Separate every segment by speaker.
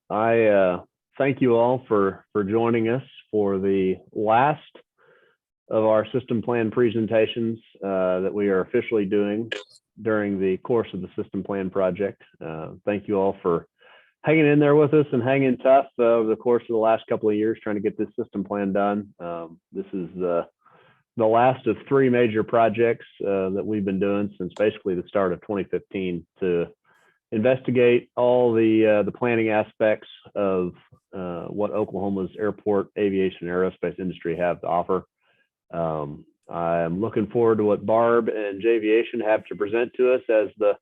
Speaker 1: I thank you all for joining us for the last of our system plan presentations that we are officially doing during the course of the system plan project. Thank you all for hanging in there with us and hanging tough over the course of the last couple of years trying to get this system plan done. This is the last of three major projects that we've been doing since basically the start of 2015 to investigate all the planning aspects of what Oklahoma's airport, aviation, and aerospace industry have to offer. I'm looking forward to what Barb and Jviation have to present to us as the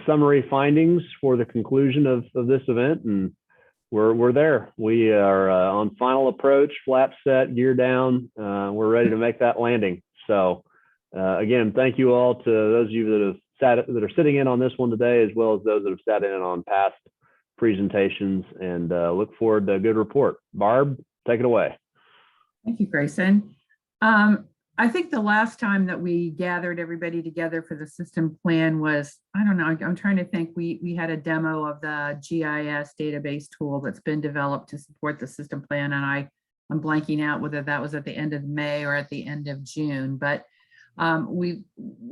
Speaker 1: summary findings for the conclusion of this event, and we're there. We are on final approach, flap set, gear down. We're ready to make that landing. So again, thank you all to those of you that are sitting in on this one today, as well as those that have sat in on past presentations, and look forward to a good report. Barb, take it away.
Speaker 2: Thank you, Grayson. I think the last time that we gathered everybody together for the system plan was, I don't know, I'm trying to think, we had a demo of the GIS database tool that's been developed to support the system plan, and I'm blanking out whether that was at the end of May or at the end of June, but we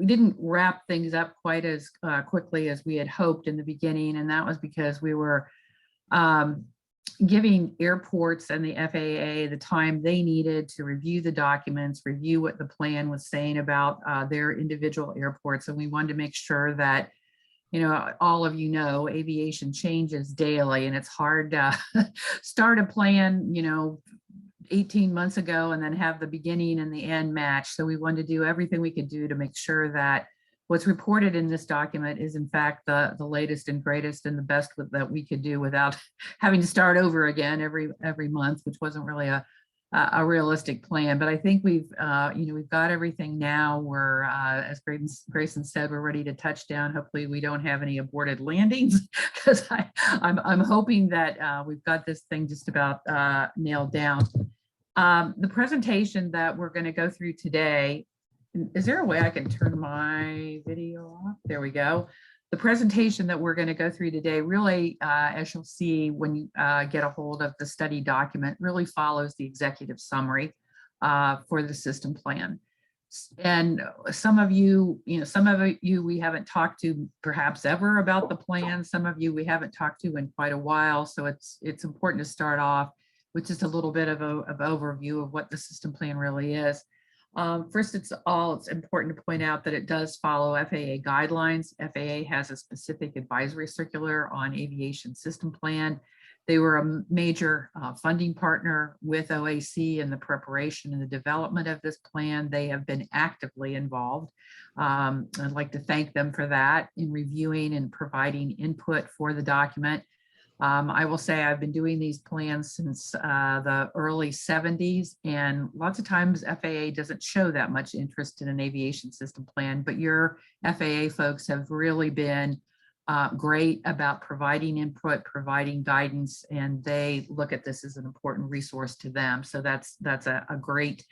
Speaker 2: didn't wrap things up quite as quickly as we had hoped in the beginning, and that was because we were giving airports and the FAA the time they needed to review the documents, review what the plan was saying about their individual airports. And we wanted to make sure that, all of aviation changes daily, and it's hard to start a plan, 18 months ago and then have the beginning and the end match. So we wanted to do everything we could do to make sure that what's reported in this document is in fact the latest and greatest and the best that we could do without having to start over again every month, which wasn't really a realistic plan. But I think we've got everything now. We're as Grayson said, we're ready to touch down. Hopefully we don't have any aborted landings, because I'm hoping that we've got this thing just about nailed down. The presentation that we're going to go through today, is there a way I can turn my video off? There we go. The presentation that we're going to go through today really, as you'll see when you get a hold of the study document, really follows the executive summary for the system plan. And some of you we haven't talked to perhaps ever about the plan. Some of you we haven't talked to in quite a while. So it's important to start off with just a little bit of overview of what the system plan really is. First, it's important to point out that it does follow FAA guidelines. FAA has a specific advisory circular on aviation system plan. They were a major funding partner with OAC in the preparation and the development of this plan. They have been actively involved. I'd like to thank them for that in reviewing and providing input for the document. I will say I've been doing these plans since the early 70s, and lots of times FAA doesn't show that much interest in an aviation system plan, but your FAA folks have really been great about providing input, providing guidance, and they look at this as an important resource to them. So that's a great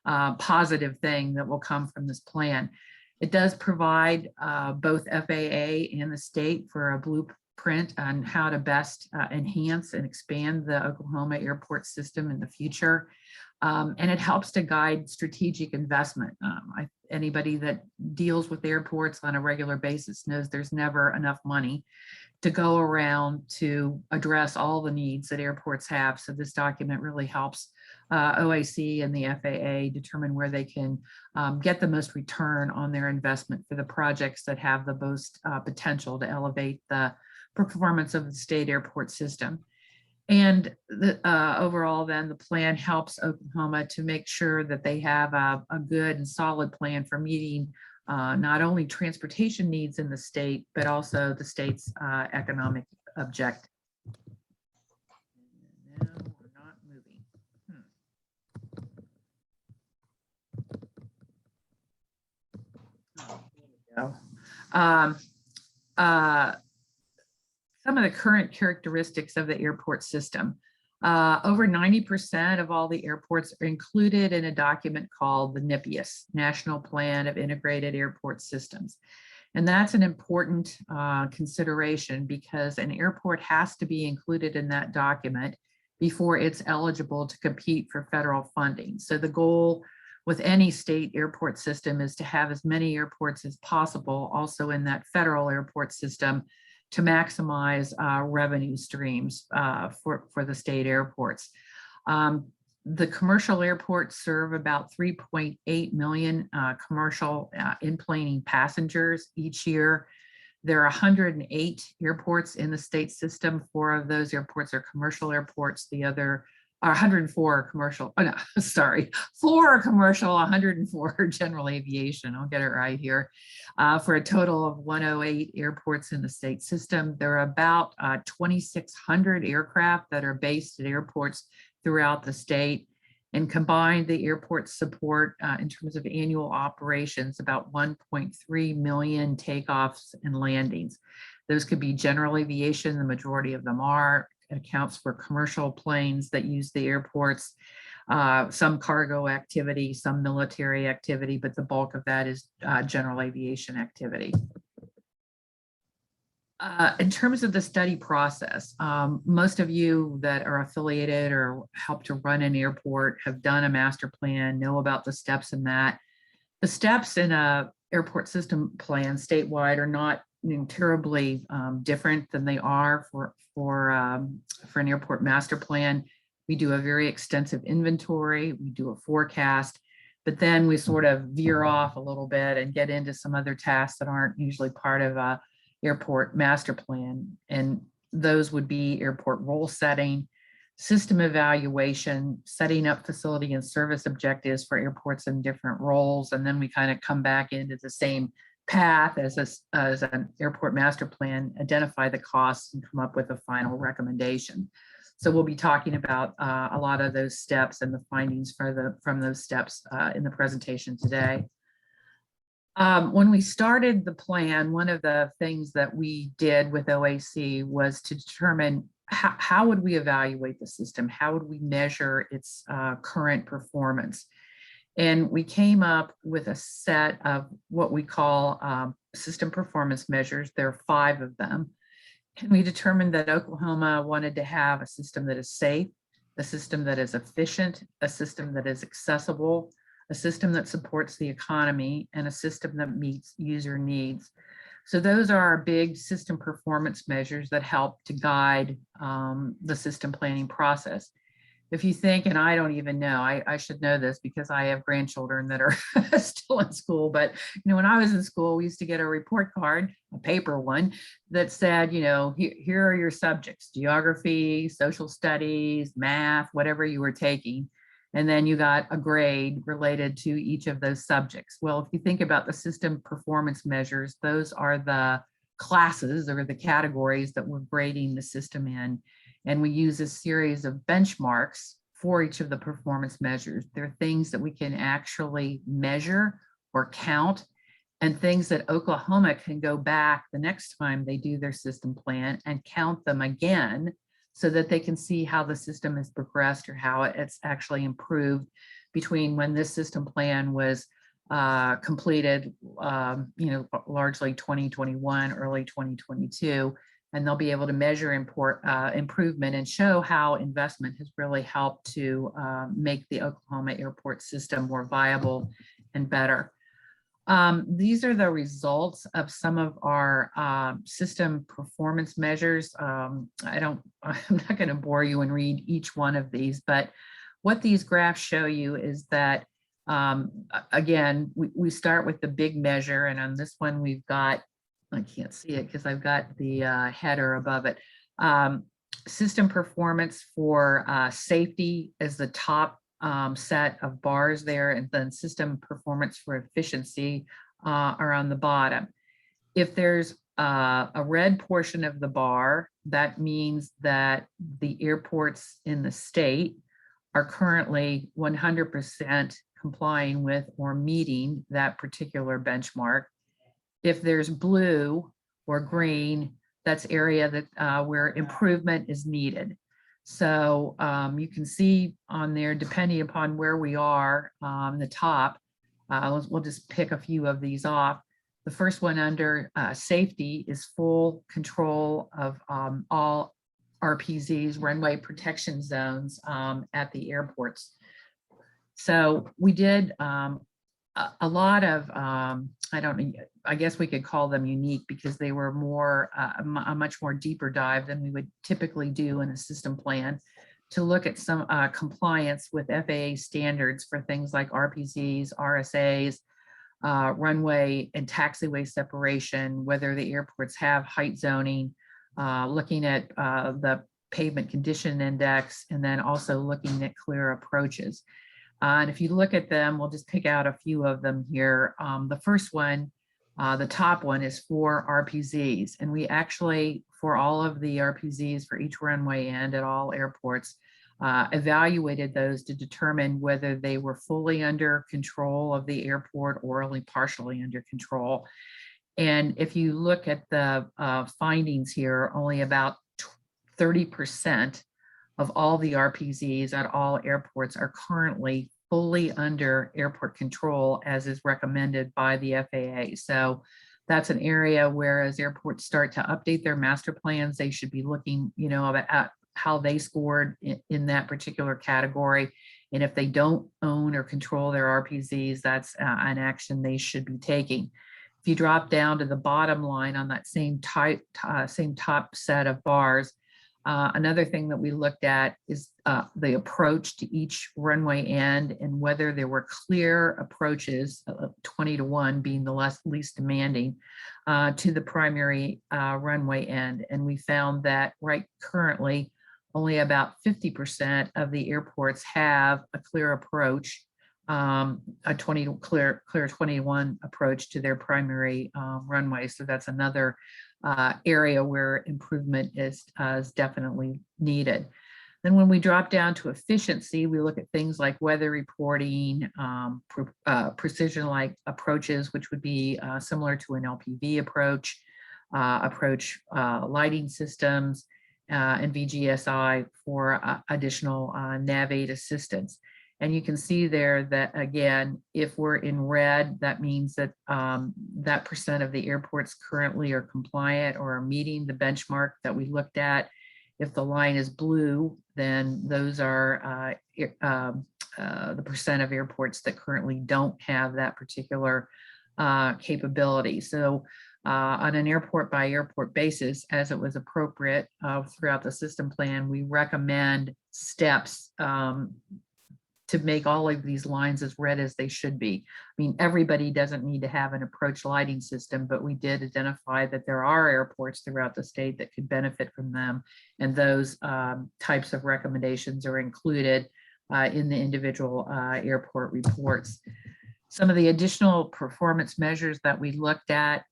Speaker 2: positive thing that will come from this plan. It does provide both FAA and the state for a blueprint on how to best enhance and expand the Oklahoma airport system in the future. And it helps to guide strategic investment. Anybody that deals with airports on a regular basis knows there's never enough money to go around to address all the needs that airports have. So this document really helps OAC and the FAA determine where they can get the most return on their investment for the projects that have the most potential to elevate the performance of the state airport system. And overall, then the plan helps Oklahoma to make sure that they have a good and solid plan for meeting not only transportation needs in the state, but also the state's economic objective. Now we're not moving. Oh, there we go. Some of the current characteristics of the airport system. Over 90% of all the airports are included in a document called the NIPIAS, National Plan of Integrated Airport Systems. And that's an important consideration, because an airport has to be included in that document before it's eligible to compete for federal funding. So the goal with any state airport system is to have as many airports as possible also in that federal airport system to maximize revenue streams for the state airports. The commercial airports serve about 3.8 million commercial in-planing passengers each year. There are 108 airports in the state system. 4 of those airports are commercial airports. The other are 104 are commercial. Oh, no, sorry, 4 are commercial, 104 are general aviation. I'll get it right here. For a total of 108 airports in the state system. There are about 2,600 aircraft that are based at airports throughout the state, and combined the airports support in terms of annual operations about 1.3 million takeoffs and landings. Those could be general aviation, the majority of them are. It accounts for commercial planes that use the airports, some cargo activity, some military activity, but the bulk of that is general aviation activity. In terms of the study process, most of you that are affiliated or help to run an airport have done a master plan, know about the steps in that. The steps in a airport system plan statewide are not terribly different than they are for an airport master plan. We do a very extensive inventory, we do a forecast, but then we sort of veer off a little bit and get into some other tasks that aren't usually part of a airport master plan. And those would be airport role setting, system evaluation, setting up facility and service objectives for airports in different roles. And then we kind of come back into the same path as an airport master plan, identify the costs and come up with a final recommendation. So we'll be talking about a lot of those steps and the findings from those steps in the presentation today. When we started the plan, one of the things that we did with OAC was to determine how would we evaluate the system? How would we measure its current performance? And we came up with a set of what we call system performance measures. There are 5 of them. And we determined that Oklahoma wanted to have a system that is safe, a system that is efficient, a system that is accessible, a system that supports the economy, and a system that meets user needs. So those are our big system performance measures that help to guide the system planning process. If you think, and I don't even know, I should know this because I have grandchildren that are still in school, but when I was in school, we used to get a report card, a paper one, that said, here are your subjects: geography, social studies, math, whatever you were taking. And then you got a grade related to each of those subjects. Well, if you think about the system performance measures, those are the classes or the categories that we're grading the system in. And we use a series of benchmarks for each of the performance measures. They're things that we can actually measure or count, and things that Oklahoma can go back the next time they do their system plan and count them again, so that they can see how the system has progressed or how it's actually improved between when this system plan was completed, largely 2021, early 2022, and they'll be able to measure improvement and show how investment has really helped to make the Oklahoma airport system more viable and better. These are the results of some of our system performance measures. I'm not going to bore you and read each one of these, but what these graphs show you is that, again, we start with the big measure, and on this one we've got, I can't see it because I've got the header above it. System performance for safety is the top set of bars there, and then system performance for efficiency are on the bottom. If there's a red portion of the bar, that means that the airports in the state are currently 100% complying with or meeting that particular benchmark. If there's blue or green, that's area that where improvement is needed. So you can see on there, depending upon where we are on the top, we'll just pick a few of these off. The first one under safety is full control of all RPZs, runway protection zones at the airports. So we did a lot of, I don't know, I guess we could call them unique because they were more, a much more deeper dive than we would typically do in a system plan to look at some compliance with FAA standards for things like RPZs, RSAs, runway and taxiway separation, whether the airports have height zoning, looking at the pavement condition index, and then also looking at clear approaches. And if you look at them, we'll just pick out a few of them here. The first one, the top one, is for RPZs. And we actually, for all of the RPZs for each runway end at all airports, evaluated those to determine whether they were fully under control of the airport or only partially under control. And if you look at the findings here, only about 30% of all the RPZs at all airports are currently fully under airport control as is recommended by the FAA. So that's an area where as airports start to update their master plans, they should be looking, you know, at how they scored in that particular category. And if they don't own or control their RPZs, that's an action they should be taking. If you drop down to the bottom line on that same top set of bars, another thing that we looked at is the approach to each runway end and whether there were clear approaches, 20-to-1 being the least demanding, to the primary runway end. And we found that right currently, only about 50% of the airports have a clear approach, a clear 20-to-1 approach to their primary runway. So that's another area where improvement is definitely needed. Then when we drop down to efficiency, we look at things like weather reporting, precision-like approaches, which would be similar to an LPV approach, lighting systems, and VGSI for additional nav aid assistance. And you can see there that, again, if we're in red, that means that that percent of the airports currently are compliant or are meeting the benchmark that we looked at. If the line is blue, then those are the percent of airports that currently don't have that particular capability. So on an airport by airport basis, as it was appropriate throughout the system plan, we recommend steps to make all of these lines as red as they should be. I mean, everybody doesn't need to have an approach lighting system, but we did identify that there are airports throughout the state that could benefit from them. And those types of recommendations are included in the individual airport reports. Some of the additional performance measures that we looked at,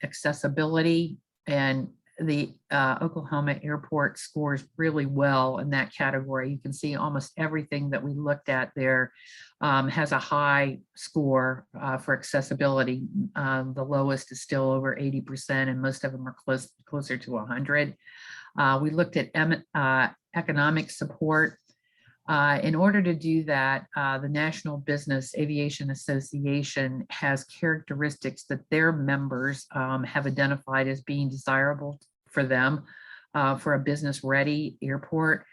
Speaker 2: accessibility, and the Oklahoma airport scores really well in that category. You can see almost everything that we looked at there has a high score for accessibility. The lowest is still over 80%, and most of them are closer to 100. We looked at economic support. In order to do that, the National Business Aviation Association has characteristics that their members have identified as being desirable for them for a business-ready airport.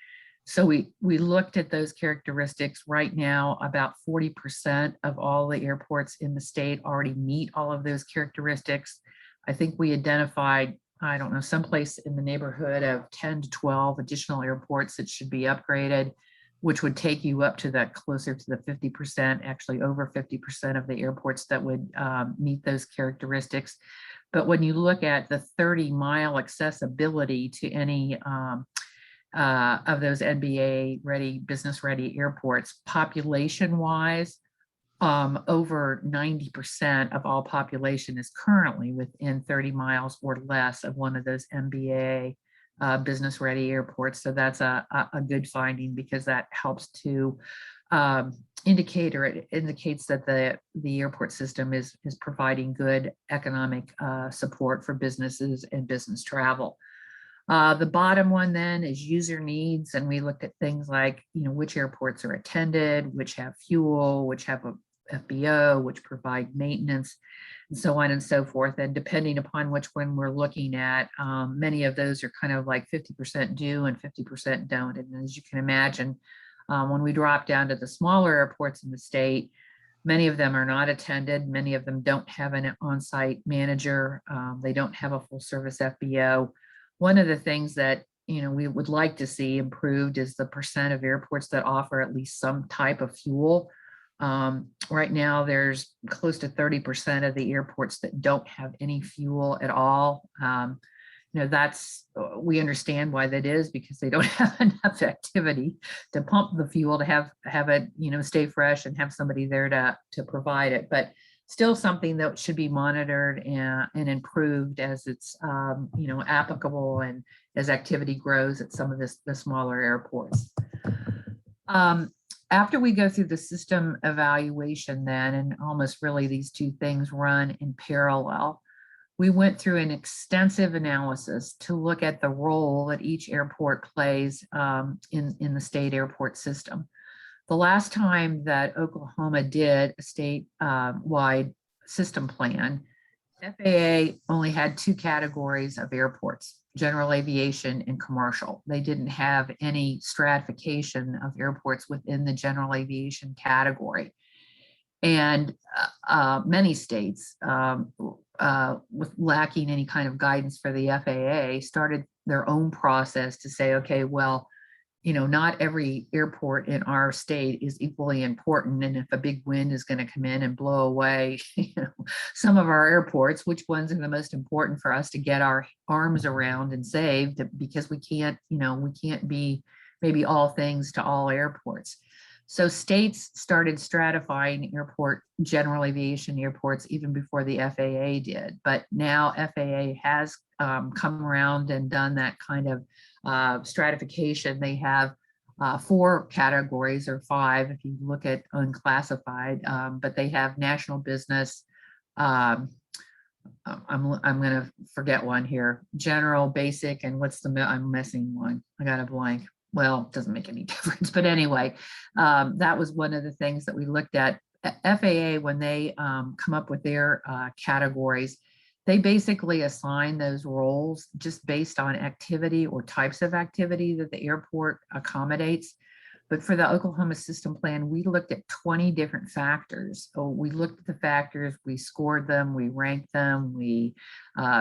Speaker 2: So we looked at those characteristics. Right now, about 40% of all the airports in the state already meet all of those characteristics. I think we identified, I don't know, someplace in the neighborhood of 10 to 12 additional airports that should be upgraded, which would take you up to that closer to the 50%, actually over 50% of the airports that would meet those characteristics. But when you look at the 30-mile accessibility to any of those NBA-ready, business-ready airports, population-wise, over 90% of all population is currently within 30 miles or less of one of those MBA business-ready airports. So that's a good finding, because that helps to indicate, or it indicates that the airport system is providing good economic support for businesses and business travel. The bottom one then is user needs, and we looked at things like, you know, which airports are attended, which have fuel, which have FBO, which provide maintenance, and so on and so forth. And depending upon which one we're looking at, many of those are kind of like 50% do and 50% don't. And as you can imagine, when we drop down to the smaller airports in the state, many of them are not attended. Many of them don't have an on-site manager. They don't have a full service FBO. One of the things that we would like to see improved is the percent of airports that offer at least some type of fuel. Right now, there's close to 30% of the airports that don't have any fuel at all. We understand why that is, because they don't have enough activity to pump the fuel to have it, stay fresh and have somebody there to provide it. But still something that should be monitored and improved as it's, applicable and as activity grows at some of the smaller airports. After we go through the system evaluation then, and almost really these two things run in parallel, we went through an extensive analysis to look at the role that each airport plays in the state airport system. The last time that Oklahoma did a state-wide system plan, FAA only had two categories of airports: general aviation and commercial. They didn't have any stratification of airports within the general aviation category. And many states, with lacking any kind of guidance for the FAA, started their own process to say, okay, well, not every airport in our state is equally important. And if a big wind is going to come in and blow away, some of our airports, which ones are the most important for us to get our arms around and saved, because we can't be maybe all things to all airports. So states started stratifying general aviation airports even before the FAA did. But now FAA has come around and done that kind of stratification. They have 4 categories, or 5 if you look at unclassified, but they have national business. I'm going to forget one here. General, basic, and I'm missing one. I got a blank. Well, it doesn't make any difference, but anyway, that was one of the things that we looked at. FAA, when they come up with their categories, they basically assign those roles just based on activity or types of activity that the airport accommodates. But for the Oklahoma system plan, we looked at 20 different factors. So we looked at the factors, we scored them, we ranked them, we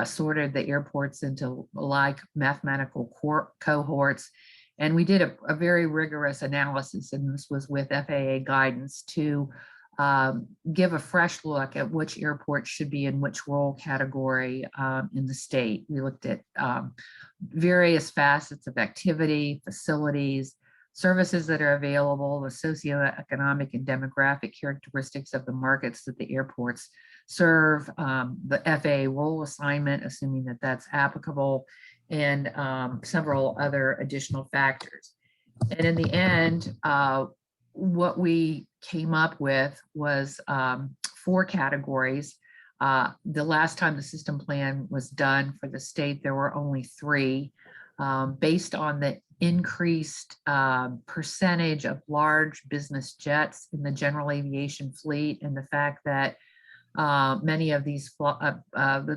Speaker 2: sorted the airports into like mathematical cohorts. And we did a very rigorous analysis, and this was with FAA guidance, to give a fresh look at which airport should be in which role category in the state. We looked at various facets of activity, facilities, services that are available, the socioeconomic and demographic characteristics of the markets that the airports serve, the FAA role assignment, assuming that that's applicable, and several other additional factors. And in the end, what we came up with was 4 categories. The last time the system plan was done for the state, there were only 3, based on the increased percentage of large business jets in the general aviation fleet, and the fact that many of these,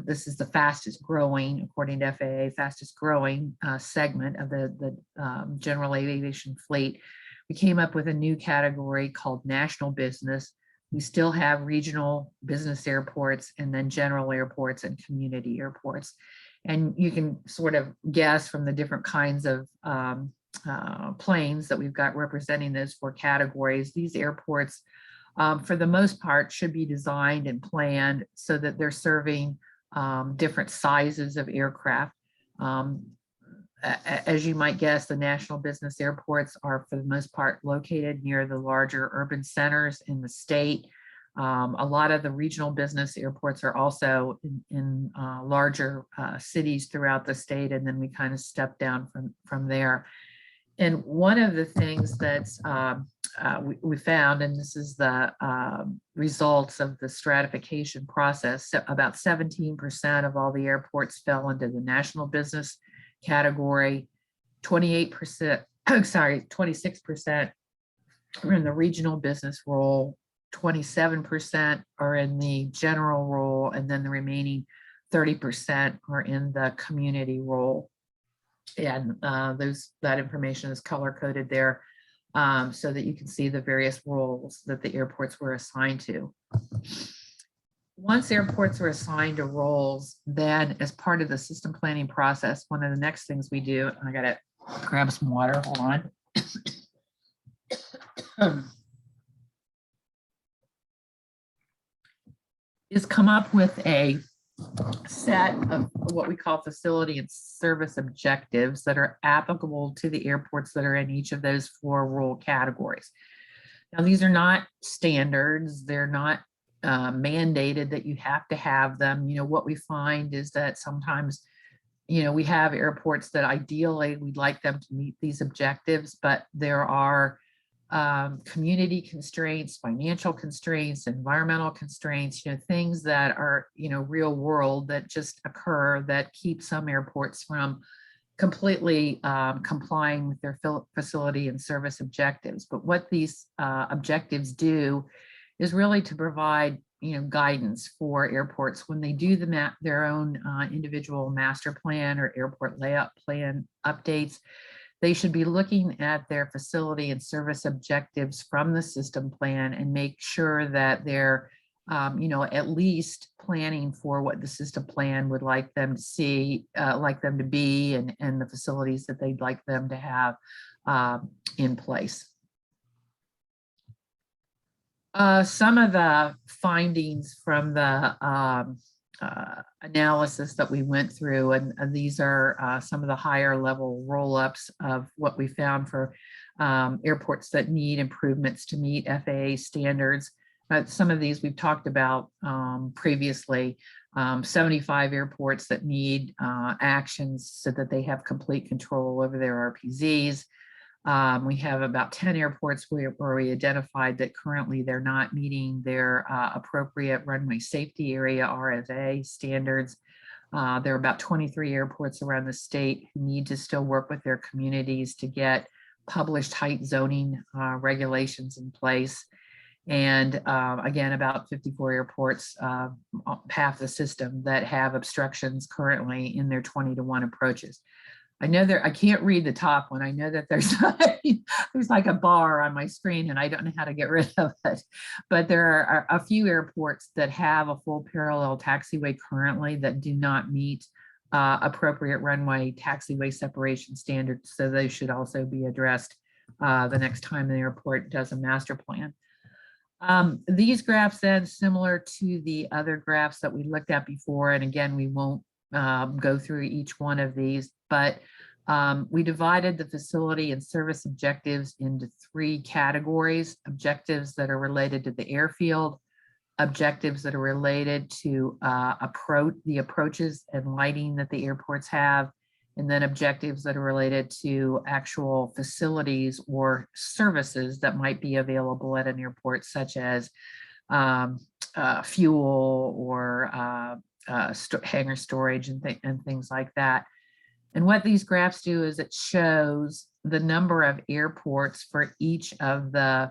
Speaker 2: this is the fastest growing, according to FAA, fastest growing segment of the general aviation fleet. We came up with a new category called national business. We still have regional business airports, and then general airports and community airports. And you can sort of guess from the different kinds of planes that we've got representing those 4 categories, these airports, for the most part, should be designed and planned so that they're serving different sizes of aircraft. As you might guess, the national business airports are for the most part located near the larger urban centers in the state. A lot of the regional business airports are also in larger cities throughout the state, and then we kind of step down from there. And one of the things that's we found, and this is the results of the stratification process, so about 17% of all the airports fell into the national business category, 26% were in the regional business role, 27% are in the general role, and then the remaining 30% are in the community role. And that information is color coded there, so that you can see the various roles that the airports were assigned to. Once airports are assigned to roles, then as part of the system planning process, one of the next things we do, and I gotta grab some water, hold on, is come up with a set of what we call facility and service objectives that are applicable to the airports that are in each of those 4 role categories. Now, these are not standards. They're not mandated that you have to have them. You know, what we find is that sometimes, you know, we have airports that ideally we'd like them to meet these objectives, but there are community constraints, financial constraints, environmental constraints, you know, things that are, you know, real world that just occur that keep some airports from completely complying with their facility and service objectives. But what these objectives do is really to provide, you know, guidance for airports when they do their own individual master plan or airport layout plan updates. They should be looking at their facility and service objectives from the system plan and make sure that they're, you know, at least planning for what the system plan would like them to see, like them to be, and the facilities that they'd like them to have in place. Some of the findings from the analysis that we went through, and these are some of the higher level roll-ups of what we found for airports that need improvements to meet FAA standards. Some of these we've talked about previously. 75 airports that need actions so that they have complete control over their RPZs. We have about 10 airports where we identified that currently they're not meeting their appropriate runway safety area RSA standards. There are about 23 airports around the state who need to still work with their communities to get published height zoning regulations in place. And again, about 54 airports, half the system, that have obstructions currently in their 20-to-1 approaches. I know I can't read the top one. I know that there's like a bar on my screen and I don't know how to get rid of it. But there are a few airports that have a full parallel taxiway currently that do not meet appropriate runway taxiway separation standards. So they should also be addressed the next time the airport does a master plan. These graphs then, similar to the other graphs that we looked at before, and again, we won't go through each one of these, but we divided the facility and service objectives into 3 categories: objectives that are related to the airfield, objectives that are related to the approaches and lighting that the airports have, and then objectives that are related to actual facilities or services that might be available at an airport, such as fuel or hangar storage and things like that. And what these graphs do is it shows the number of airports for each of the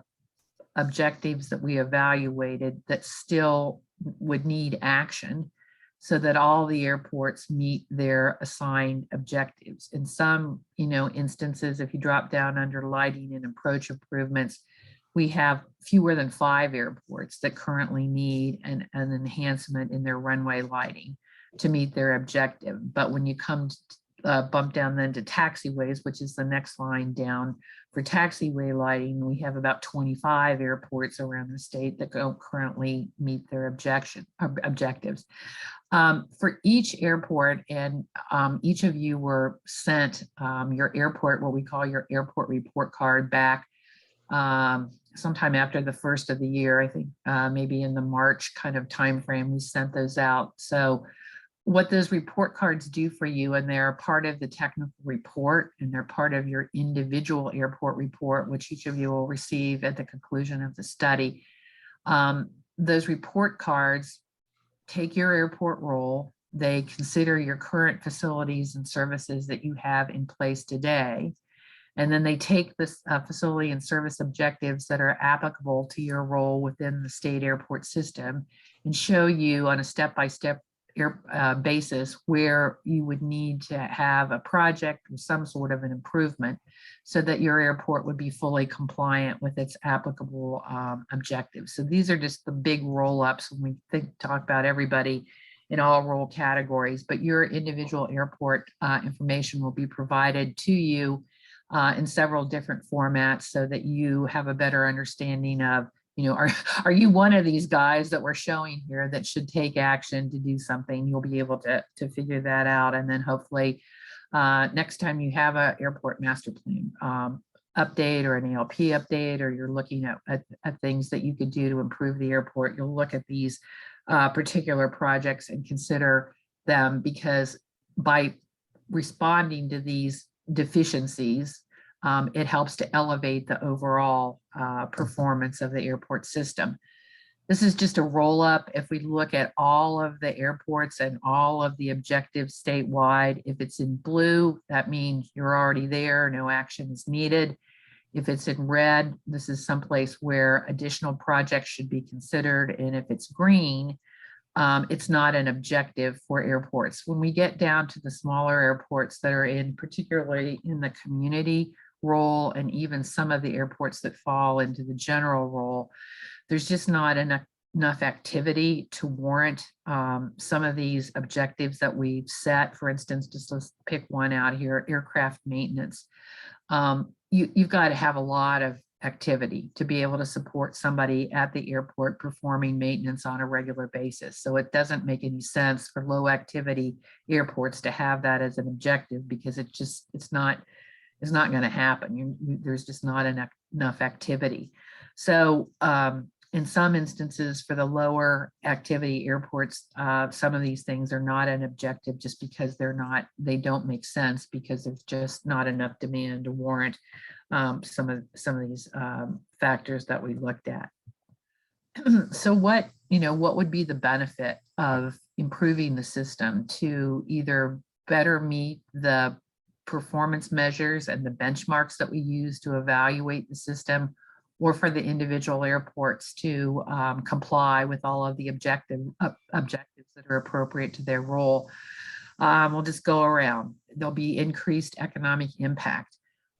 Speaker 2: objectives that we evaluated that still would need action, so that all the airports meet their assigned objectives. In some, you know, instances, if you drop down under lighting and approach improvements, we have fewer than 5 airports that currently need an enhancement in their runway lighting to meet their objective. But when you come to bump down then to taxiways, which is the next line down for taxiway lighting, we have about 25 airports around the state that don't currently meet their objectives. For each airport, and each of you were sent your airport, what we call your airport report card, back sometime after the first of the year. I think maybe in the March kind of time frame, we sent those out. So what those report cards do for you, and they're part of the technical report, and they're part of your individual airport report, which each of you will receive at the conclusion of the study. Those report cards take your airport role. They consider your current facilities and services that you have in place today. And then they take this facility and service objectives that are applicable to your role within the state airport system and show you on a step-by-step basis where you would need to have a project or some sort of an improvement so that your airport would be fully compliant with its applicable objectives. So these are just the big roll-ups when we talk about everybody in all role categories, but your individual airport information will be provided to you in several different formats so that you have a better understanding of, are you one of these guys that we're showing here that should take action to do something? You'll be able to figure that out. And then hopefully next time you have an airport master plan update or an ALP update, or you're looking at things that you could do to improve the airport, you'll look at these particular projects and consider them, because by responding to these deficiencies, it helps to elevate the overall performance of the airport system. This is just a roll up. If we look at all of the airports and all of the objectives statewide, if it's in blue, that means you're already there, no action is needed. If it's in red, this is someplace where additional projects should be considered. And if it's green, it's not an objective for airports. When we get down to the smaller airports that are particularly in the community role, and even some of the airports that fall into the general role, there's just not enough activity to warrant some of these objectives that we've set. For instance, just let's pick one out here, aircraft maintenance. You've got to have a lot of activity to be able to support somebody at the airport performing maintenance on a regular basis. So it doesn't make any sense for low activity airports to have that as an objective, because it's not going to happen. There's just not enough activity. So in some instances, for the lower activity airports, some of these things are not an objective just because they don't make sense, because there's just not enough demand to warrant some of these factors that we looked at. So what would be the benefit of improving the system to either better meet the performance measures and the benchmarks that we use to evaluate the system, or for the individual airports to comply with all of the objectives that are appropriate to their role? We'll just go around. There'll be increased economic impact.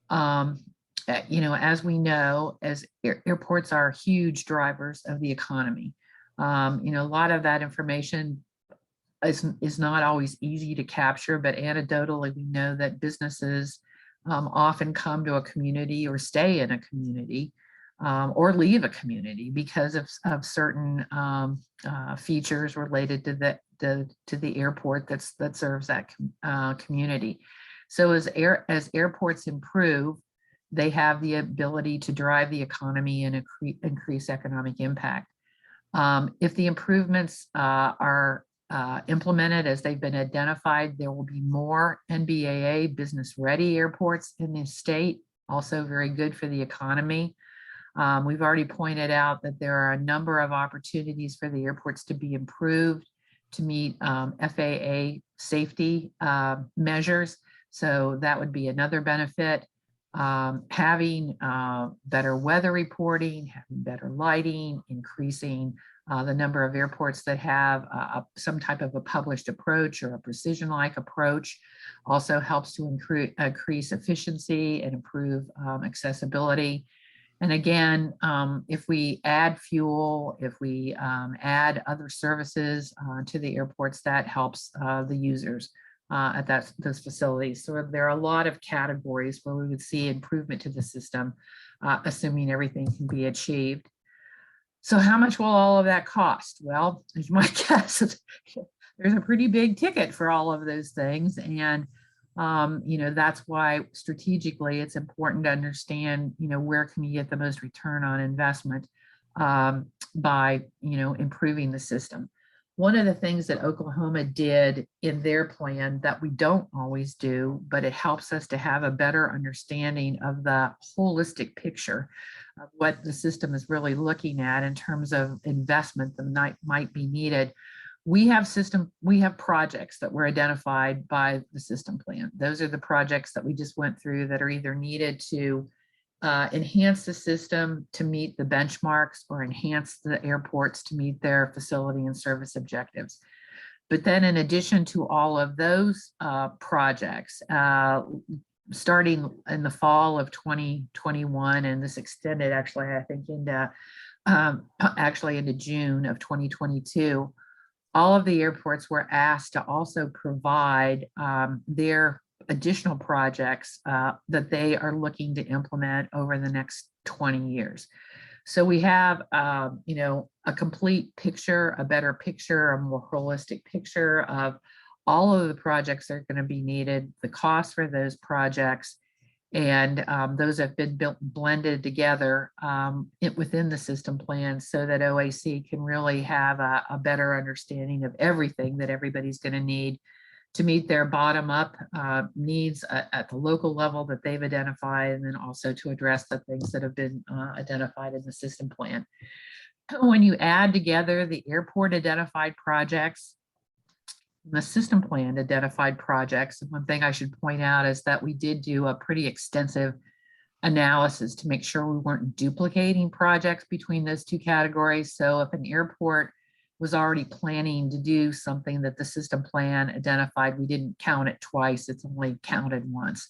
Speaker 2: As we know, as airports are huge drivers of the economy. A lot of that information is not always easy to capture, but anecdotally, we know that businesses often come to a community or stay in a community or leave a community because of certain features related to the airport that serves that community. So as airports improve, they have the ability to drive the economy and increase economic impact. If the improvements are implemented as they've been identified, there will be more NBAA business-ready airports in the state, also very good for the economy. We've already pointed out that there are a number of opportunities for the airports to be improved to meet FAA safety measures. So that would be another benefit. Having better weather reporting, having better lighting, increasing the number of airports that have some type of a published approach or a precision-like approach also helps to increase efficiency and improve accessibility. And again, if we add fuel, if we add other services to the airports, that helps the users at those facilities. So there are a lot of categories where we would see improvement to the system, assuming everything can be achieved. So how much will all of that cost? Well, as you might guess, there's a pretty big ticket for all of those things. And that's why strategically it's important to understand, where can you get the most return on investment by, improving the system. One of the things that Oklahoma did in their plan that we don't always do, but it helps us to have a better understanding of the holistic picture of what the system is really looking at in terms of investment that might be needed, we have projects that were identified by the system plan. Those are the projects that we just went through that are either needed to enhance the system to meet the benchmarks or enhance the airports to meet their facility and service objectives. But then in addition to all of those projects, starting in the fall of 2021, and this extended actually, I think into June of 2022, all of the airports were asked to also provide their additional projects that they are looking to implement over the next 20 years. So we have, you know, a complete picture, a better picture, a more holistic picture of all of the projects that are going to be needed, the cost for those projects, and those have been blended together within the system plan so that OAC can really have a better understanding of everything that everybody's going to need to meet their bottom-up needs at the local level that they've identified, and then also to address the things that have been identified in the system plan. When you add together the airport identified projects, the system plan identified projects, and one thing I should point out is that we did do a pretty extensive analysis to make sure we weren't duplicating projects between those two categories. So if an airport was already planning to do something that the system plan identified, we didn't count it twice, it's only counted once.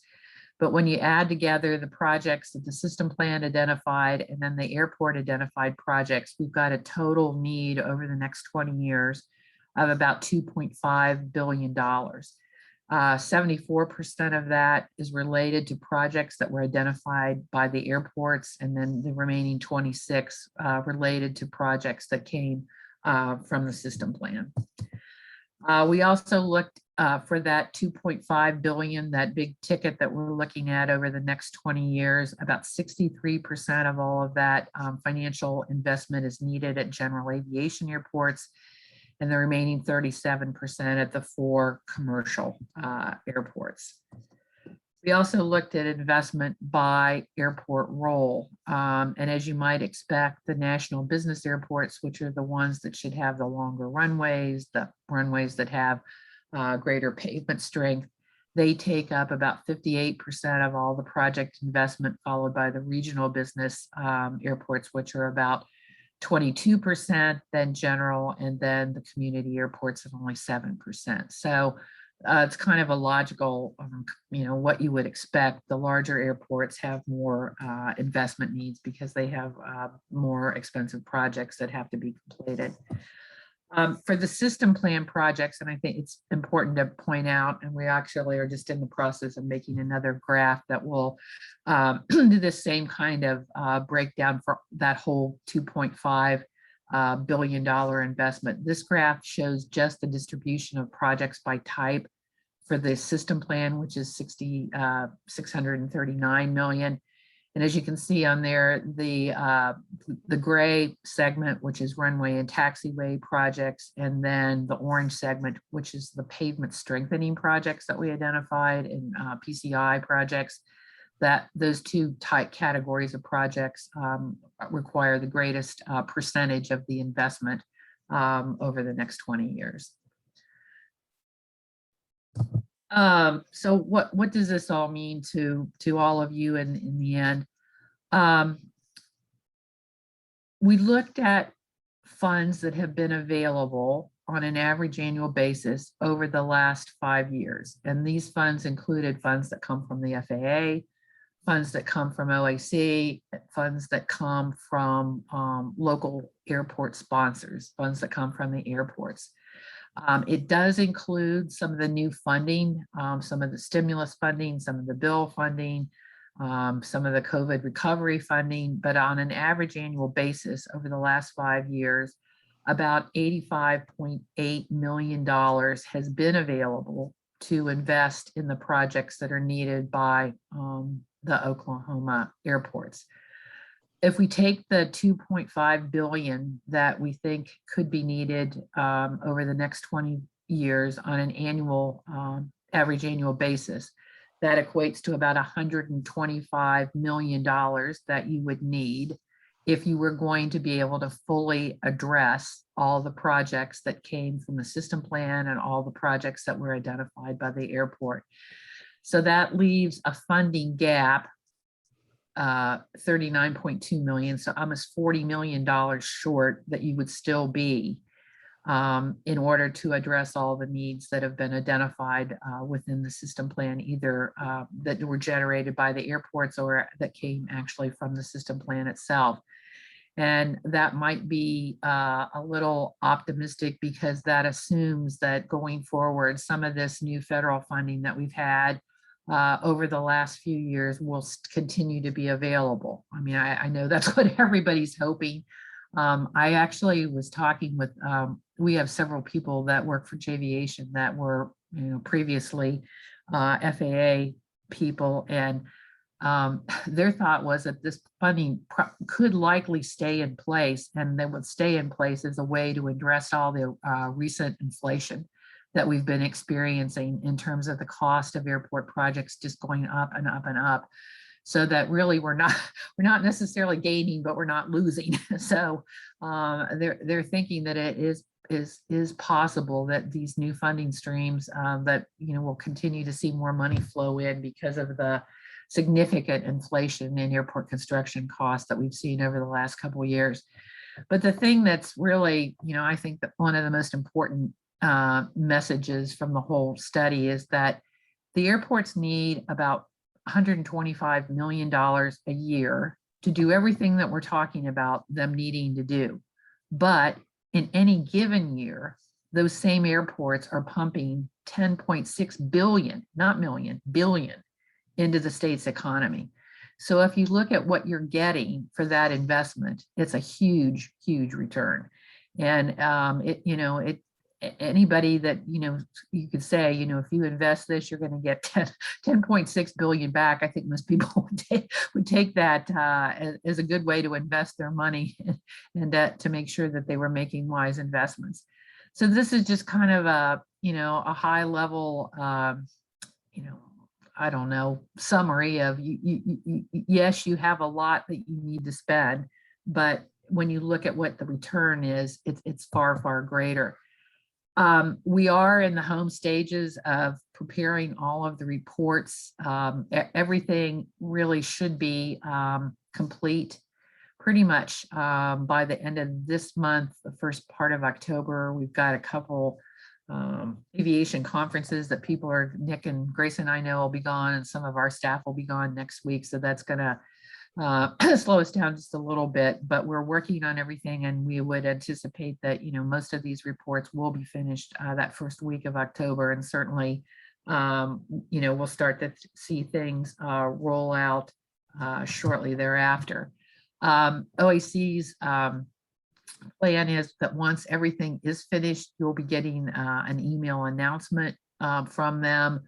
Speaker 2: But when you add together the projects that the system plan identified and then the airport identified projects, we've got a total need over the next 20 years of about $2.5 billion. 74% of that is related to projects that were identified by the airports, and then the remaining 26 related to projects that came from the system plan. We also looked for that 2.5 billion, that big ticket that we're looking at over the next 20 years. About 63% of all of that financial investment is needed at general aviation airports, and the remaining 37% at the 4 commercial airports. We also looked at investment by airport role. And as you might expect, the national business airports, which are the ones that should have the longer runways, the runways that have greater pavement strength, they take up about 58% of all the project investment, followed by the regional business airports, which are about 22%, then general, and then the community airports at only 7%. So it's kind of a logical, you know, what you would expect. The larger airports have more investment needs because they have more expensive projects that have to be completed. For the system plan projects, and I think it's important to point out, and we actually are just in the process of making another graph that will do the same kind of breakdown for that whole $2.5 billion investment. This graph shows just the distribution of projects by type for the system plan, which is 639 million. And as you can see on there, the gray segment, which is runway and taxiway projects, and then the orange segment, which is the pavement strengthening projects that we identified in PCI projects, that those two type categories of projects require the greatest percentage of the investment over the next 20 years. So what does this all mean to all of you in the end? We looked at funds that have been available on an average annual basis over the last 5 years. And these funds included funds that come from the FAA, funds that come from OAC, funds that come from local airport sponsors, funds that come from the airports. It does include some of the new funding, some of the stimulus funding, some of the bill funding, some of the COVID recovery funding, but on an average annual basis over the last 5 years, about $85.8 million has been available to invest in the projects that are needed by the Oklahoma airports. If we take the 2.5 billion that we think could be needed over the next 20 years on an annual, average annual basis, that equates to about $125 million that you would need. if you were going to be able to fully address all the projects that came from the system plan and all the projects that were identified by the airport. So that leaves a funding gap, 39.2 million, so almost $40 million short that you would still be in order to address all the needs that have been identified within the system plan, either that were generated by the airports or that came actually from the system plan itself. And that might be a little optimistic because that assumes that going forward, some of this new federal funding that we've had over the last few years will continue to be available. I mean, I know that's what everybody's hoping. I actually was talking with, we have several people that work for Jviation that were, previously FAA people, and their thought was that this funding could likely stay in place, and then would stay in place as a way to address all the recent inflation that we've been experiencing in terms of the cost of airport projects just going up and up and up. So that really we're not necessarily gaining, but we're not losing. So they're thinking that it is possible that these new funding streams that will continue to see more money flow in because of the significant inflation in airport construction costs that we've seen over the last couple of years. But the thing that's really, I think that one of the most important messages from the whole study is that the airports need about $125 million a year to do everything that we're talking about them needing to do. But in any given year, those same airports are pumping 10.6 billion, not million, billion into the state's economy. So if you look at what you're getting for that investment, it's a huge, huge return. And anybody that, you could say, if you invest this, you're going to get 10.6 billion back. I think most people would take that as a good way to invest their money and to make sure that they were making wise investments. So this is just kind of a high level, I don't know, summary of yes, you have a lot that you need to spend, but when you look at what the return is, it's far, far greater. We are in the home stages of preparing all of the reports. Everything really should be complete pretty much by the end of this month, the first part of October. We've got a couple aviation conferences that Nick and Grace and I know will be gone, and some of our staff will be gone next week. So that's going to slow us down just a little bit, but we're working on everything, and we would anticipate that most of these reports will be finished that first week of October, and certainly we'll start to see things roll out shortly thereafter. OAC's plan is that once everything is finished, you'll be getting an email announcement from them.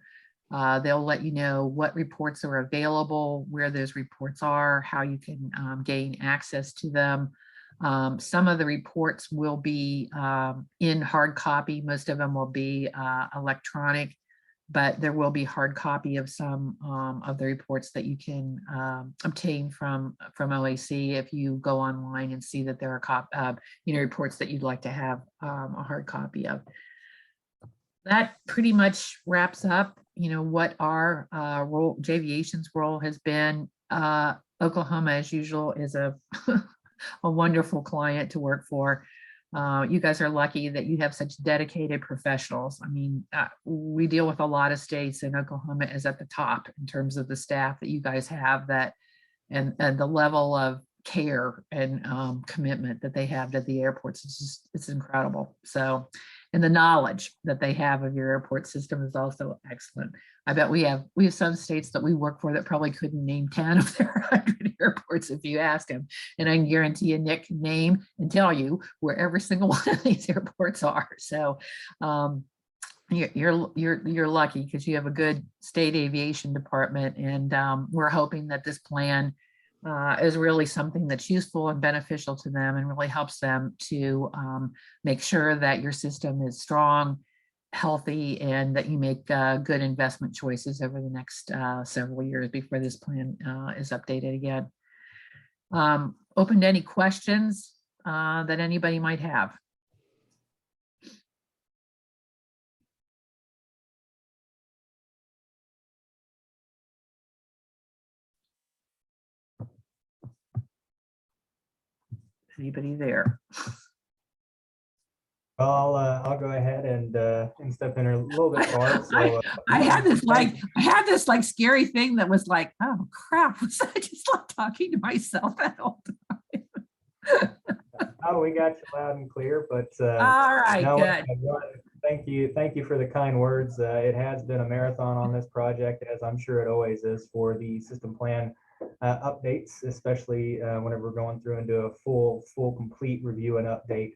Speaker 2: They'll let you know what reports are available, where those reports are, how you can gain access to them. Some of the reports will be in hard copy. Most of them will be electronic, but there will be hard copy of some of the reports that you can obtain from OAC if you go online and see that there are reports that you'd like to have a hard copy of. That pretty much wraps up what our role, Jviation's role has been. Oklahoma, as usual, is a wonderful client to work for. You guys are lucky that you have such dedicated professionals. I mean, we deal with a lot of states, and Oklahoma is at the top in terms of the staff that you guys have, and the level of care and commitment that they have to the airports. It's incredible. So, and the knowledge that they have of your airport system is also excellent. I bet we have some states that we work for that probably couldn't name 10 of their 100 airports if you asked them. And I can guarantee you Nick can name and tell you where every single one of these airports are. So you're lucky because you have a good state aviation department, and we're hoping that this plan is really something that's useful and beneficial to them and really helps them to make sure that your system is strong, healthy, and that you make good investment choices over the next several years before this plan is updated again. open to any questions that anybody might have. Anybody there?
Speaker 3: Well, I'll go ahead and step in a little bit, Barb. So
Speaker 2: I had this like scary thing that was like, oh crap, was I just like talking to myself at all time?
Speaker 3: oh, we got you loud and clear, but
Speaker 2: All right,
Speaker 3: no,
Speaker 2: good.
Speaker 3: thank you for the kind words. It has been a marathon on this project, as I'm sure it always is for the system plan updates, especially whenever we're going through and do a full complete review and update.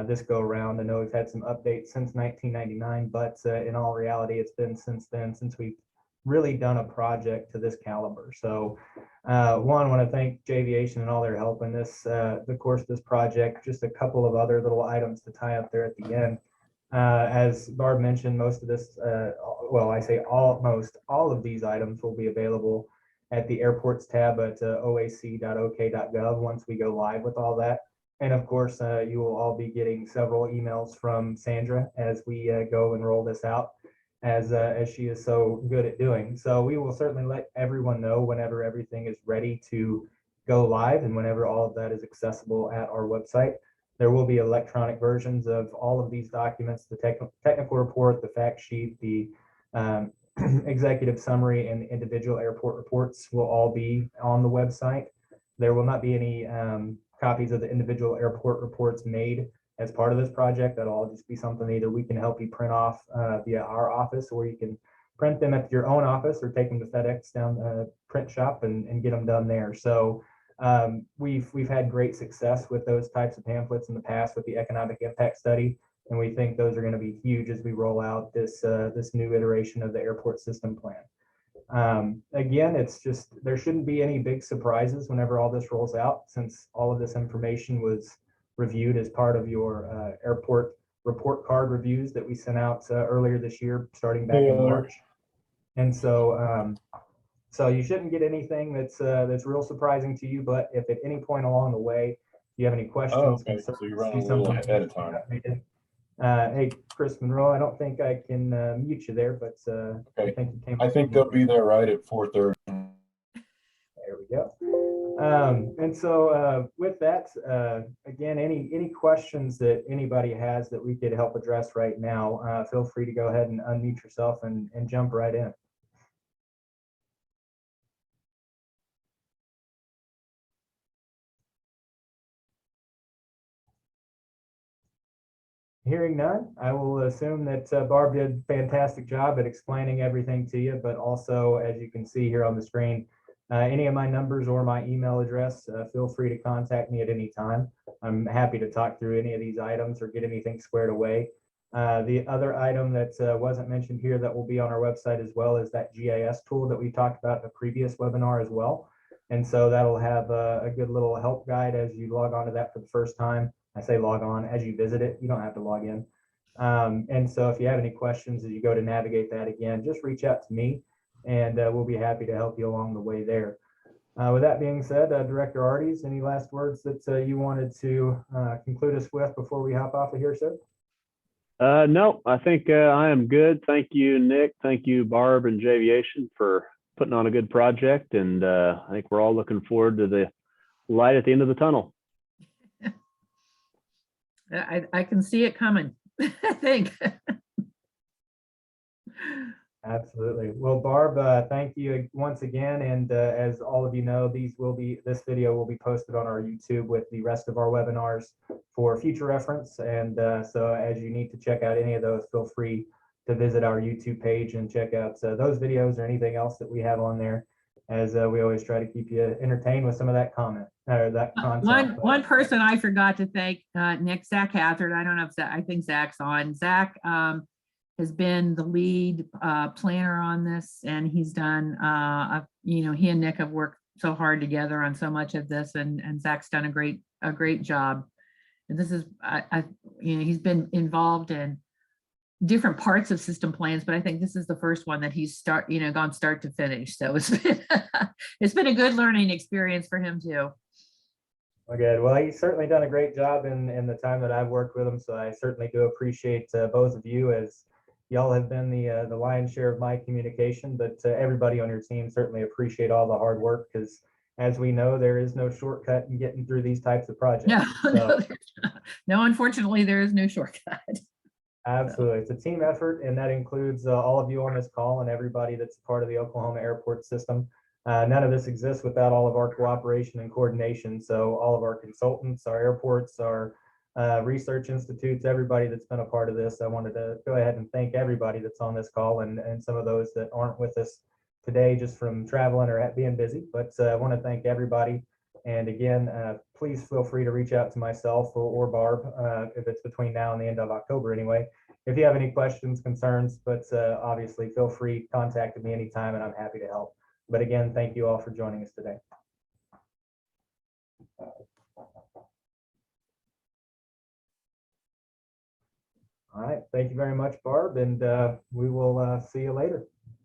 Speaker 3: This go around. I know we've had some updates since 1999, but in all reality, it's been since then since we've really done a project to this caliber. So one, I want to thank Jviation and all their help in this, the course of this project. Just a couple of other little items to tie up there at the end. As Barb mentioned, most of this, well, I say almost all of these items will be available at the airports tab at oac.ok.gov once we go live with all that. And of course, you will all be getting several emails from Sandra as we go and roll this out, as she is so good at doing. So we will certainly let everyone know whenever everything is ready to go live and whenever all of that is accessible at our website. There will be electronic versions of all of these documents, the technical report, the fact sheet, the executive summary, and the individual airport reports will all be on the website. There will not be any copies of the individual airport reports made as part of this project. That'll all just be something either we can help you print off via our office, or you can print them at your own office or take them to FedEx down the print shop and get them done there. So we've had great success with those types of pamphlets in the past with the economic impact study, and we think those are going to be huge as we roll out this this new iteration of the airport system plan. Again, it's just, there shouldn't be any big surprises whenever all this rolls out, since all of this information was reviewed as part of your airport report card reviews that we sent out earlier this year, starting back in March. And so so you shouldn't get anything that's real surprising to you, but if at any point along the way you have any questions,
Speaker 4: okay, so you're running a little ahead of time.
Speaker 3: Hey, Chris Monroe, I don't think I can mute you there, but
Speaker 4: Okay.
Speaker 3: I think
Speaker 4: they'll be there right at 4:30.
Speaker 3: There we go. And so with that, again, any questions that anybody has that we could help address right now, feel free to go ahead and unmute yourself and jump right in. Hearing none, I will assume that Barb did a fantastic job at explaining everything to you, but also, as you can see here on the screen, any of my numbers or my email address, feel free to contact me at any time. I'm happy to talk through any of these items or get anything squared away. The other item that wasn't mentioned here that will be on our website as well is that GIS tool that we talked about in a previous webinar as well. And so that'll have a good little help guide as you log on to that for the first time. I say log on, as you visit it, you don't have to log in. And so if you have any questions as you go to navigate that again, just reach out to me and we'll be happy to help you along the way there. With that being said, Director Arties, any last words that you wanted to conclude us with before we hop off of here, sir?
Speaker 1: No, I think I am good. Thank you, Nick. Thank you, Barb and Jviation, for putting on a good project. And I think we're all looking forward to the light at the end of the tunnel.
Speaker 2: I can see it coming, I think.
Speaker 3: Absolutely. Well, Barb, thank you once again. And as all of you know, this video will be posted on our YouTube with the rest of our webinars for future reference. And so as you need to check out any of those, feel free to visit our YouTube page and check out those videos or anything else that we have on there, as we always try to keep you entertained with some of that comment or that content.
Speaker 2: One person I forgot to thank, Nick, Zach Hathard. I don't know if Zach, I think Zach's on. Zach has been the lead planner on this, and he's done, you know, he and Nick have worked so hard together on so much of this, and Zach's done a great job. And this is, you know, he's been involved in different parts of system plans, but I think this is the first one that he's gone start to finish. So it's been, it's been a good learning experience for him too.
Speaker 3: Well, good. Well, he's certainly done a great job in the time that I've worked with him. So I certainly do appreciate both of you, as y'all have been the lion's share of my communication. But everybody on your team certainly appreciate all the hard work, because as we know, there is no shortcut in getting through these types of projects.
Speaker 2: No,
Speaker 3: So,
Speaker 2: no, unfortunately, there is no shortcut.
Speaker 3: absolutely. It's a team effort, and that includes all of you on this call and everybody that's part of the Oklahoma airport system. None of this exists without all of our cooperation and coordination. So all of our consultants, our airports, our research institutes, everybody that's been a part of this. I wanted to go ahead and thank everybody that's on this call, and some of those that aren't with us today just from traveling or being busy. But I want to thank everybody. And again, please feel free to reach out to myself or Barb if it's between now and the end of October anyway, if you have any questions, concerns. But obviously feel free, contact me anytime, and I'm happy to help. But again, thank you all for joining us today. All right, thank you very much, Barb, and we will see you later.